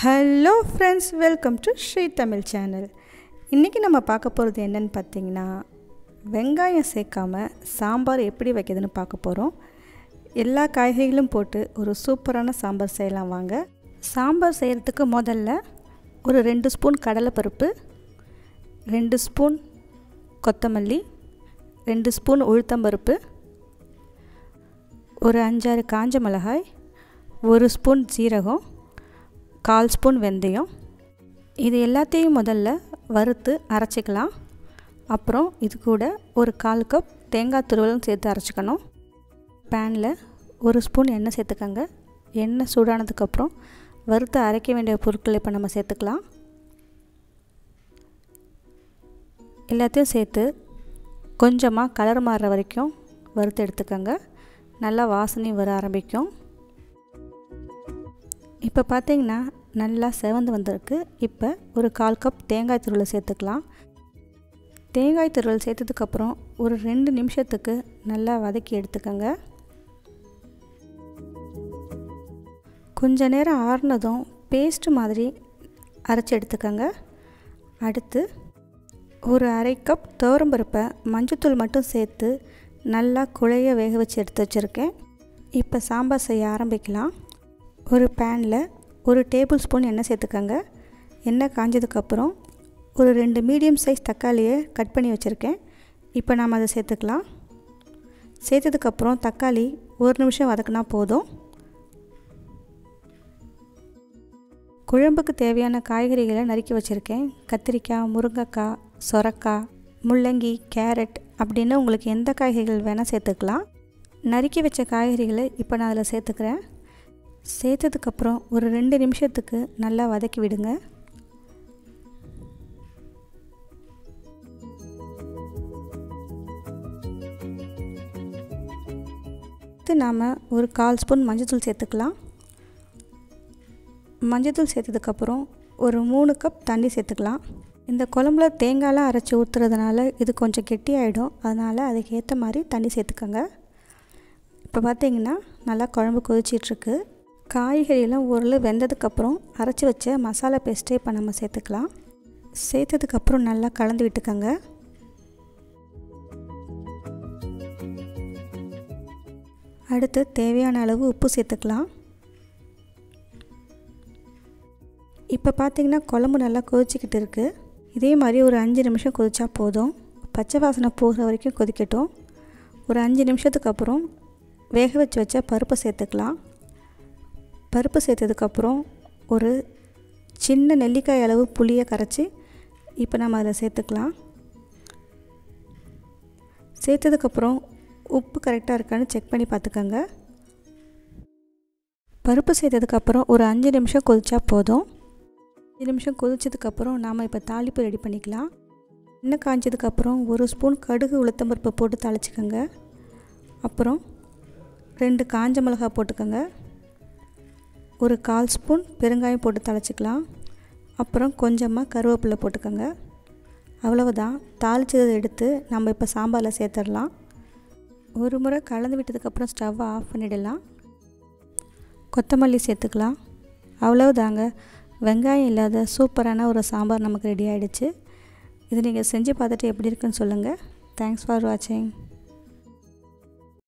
Hello friends, welcome to Sri Tamil channel. இன்றைக்கி நம்ம பார்க்க போகிறது என்னென்னு பார்த்தீங்கன்னா, வெங்காயம் சேர்க்காமல் சாம்பார் எப்படி வைக்கிறதுன்னு பார்க்க போகிறோம். எல்லா காய்கறிகளும் போட்டு ஒரு சூப்பரான சாம்பார் செய்யலாம் வாங்க. சாம்பார் செய்கிறதுக்கு முதல்ல ஒரு 2 ஸ்பூன் கடலைப்பருப்பு, 2 ஸ்பூன் கொத்தமல்லி, 2 ஸ்பூன் உளுத்தம்பருப்பு, ஒரு 5-6 காஞ்ச மிளகாய், 1 ஸ்பூன் ஜீரகம், 1/4 ஸ்பூன் வெந்தயம். இது எல்லாத்தையும் முதல்ல வறுத்து அரைச்சிக்கலாம். அப்புறம் இது கூட ஒரு 1/4 கப் தேங்காய் துருவலும் சேர்த்து அரைச்சிக்கணும். பேனில் 1 ஸ்பூன் எண்ணெய் சேர்த்துக்கங்க. எண்ணெய் சூடானதுக்கப்புறம் வறுத்து அரைக்க வேண்டிய பொருட்களை இப்போ நம்ம சேர்த்துக்கலாம். எல்லாத்தையும் சேர்த்து கொஞ்சமாக கலர் மாறுற வரைக்கும் வறுத்து எடுத்துக்கோங்க. நல்லா வாசனை வர ஆரம்பிக்கும். இப்போ பார்த்தீங்கன்னா நல்லா செவந்து வந்திருக்கு. இப்போ ஒரு 1/4 கப் தேங்காய் துருவல் சேர்த்துக்கலாம். தேங்காய் துருவல் சேர்த்ததுக்கப்புறம் ஒரு 2 நிமிஷத்துக்கு நல்லா வதக்கி எடுத்துக்கோங்க. கொஞ்ச நேரம் ஆறுனதும் பேஸ்ட் மாதிரி அரைச்சி எடுத்துக்கோங்க. அடுத்து ஒரு 1/2 கப் துவரம்பருப்பை மஞ்சத்தூள் மட்டும் சேர்த்து நல்லா குழைய வேக வச்சு எடுத்து வச்சுருக்கேன். இப்போ சாம்பார் செய்ய ஆரம்பிக்கலாம். ஒரு பேனில் ஒரு டேபிள் ஸ்பூன் எண்ணெய் சேர்த்துக்கோங்க. எண்ணெய் காஞ்சதுக்கப்புறம் ஒரு 2 மீடியம் சைஸ் தக்காளியை கட் பண்ணி வச்சுருக்கேன். இப்போ நாம் அதை சேர்த்துக்கலாம். சேர்த்ததுக்கப்புறம் தக்காளி 1 நிமிஷம் வதக்கினா போதும். குழம்புக்கு தேவையான காய்கறிகளை நறுக்கி வச்சுருக்கேன். கத்திரிக்காய், முருங்கைக்காய், சொரக்காய், முள்ளங்கி, கேரட் அப்படின்னு உங்களுக்கு எந்த காய்கறிகள் வேணால் சேர்த்துக்கலாம். நறுக்கி வச்ச காய்கறிகளை இப்போ நான் அதில் சேர்த்துக்கிறேன். சேர்த்ததுக்கப்புறம் ஒரு 2 நிமிஷத்துக்கு நல்லா வதக்கி விடுங்க. அடுத்து நாம் ஒரு 1/4 ஸ்பூன் மஞ்சத்தூள் சேர்த்துக்கலாம். மஞ்சத்தூள் சேர்த்ததுக்கப்புறம் ஒரு 3 கப் தண்ணி சேர்த்துக்கலாம். இந்த குழம்புல தேங்காயெலாம் அரைச்சி ஊற்றுறதுனால இது கொஞ்சம் கெட்டியாகிடும். அதனால் அதுக்கு ஏற்ற மாதிரி தண்ணி சேர்த்துக்கோங்க. இப்போ பார்த்தீங்கன்னா நல்லா குழம்பு கொதிச்சிட்ருக்கு. காய்கறியெல்லாம் ஓரளவு வெந்ததுக்கப்புறம் அரைச்சி வச்ச மசாலா பேஸ்ட்டை இப்போ நம்ம சேர்த்துக்கலாம். சேர்த்ததுக்கப்புறம் நல்லா கலந்து விட்டுக்கோங்க. அடுத்து தேவையான அளவு உப்பு சேர்த்துக்கலாம். இப்போ பார்த்திங்கன்னா குழம்பு நல்லா கொதிச்சிக்கிட்டு இருக்குது. இதே மாதிரி ஒரு 5 நிமிஷம் கொதிச்சா போதும். பச்சை வாசனை போகிற வரைக்கும் கொதிக்கட்டும். ஒரு 5 நிமிஷத்துக்கு அப்புறம் வேக வச்ச பருப்பை சேர்த்துக்கலாம். பருப்பு சேர்த்ததுக்கப்புறம் ஒரு சின்ன நெல்லிக்காய் அளவு புளியை கரைச்சி இப்போ நம்ம அதில் சேர்த்துக்கலாம். சேர்த்ததுக்கப்புறம் உப்பு கரெக்டாக இருக்கான்னு செக் பண்ணி பார்த்துக்கோங்க. பருப்பு சேர்த்ததுக்கப்புறம் ஒரு 5 நிமிஷம் கொதிச்சா போதும். 5 நிமிஷம் கொதிச்சதுக்கப்புறம் நாம் இப்போ தாளிப்பு ரெடி பண்ணிக்கலாம். எண்ணெய் காய்ஞ்சதுக்கப்புறம் 1 ஸ்பூன் கடுகு உளுத்தம்பருப்பு போட்டு தாளிச்சிக்கோங்க. அப்புறம் 2 காஞ்ச மிளகாய் போட்டுக்கோங்க. ஒரு 1/4 ஸ்பூன் பெருங்காயம் போட்டு தாளிச்சிக்கலாம். அப்புறம் கொஞ்சமாக கருவேப்பிலை போட்டுக்கோங்க. அவ்வளவுதான். தாளிச்சதை எடுத்து நம்ம இப்போ சாம்பாரில் சேர்த்துடலாம். ஒரு முறை கலந்து விட்டதுக்கப்புறம் ஸ்டவ்வை ஆஃப் பண்ணிடலாம். கொத்தமல்லி சேர்த்துக்கலாம். அவ்வளவுதாங்க, வெங்காயம் இல்லாத சூப்பரான ஒரு சாம்பார் நமக்கு ரெடி ஆகிடுச்சு. இது நீங்கள் செஞ்சு பார்த்துட்டு எப்படி இருக்குன்னு சொல்லுங்கள். தேங்க்ஸ் ஃபார் வாட்சிங்.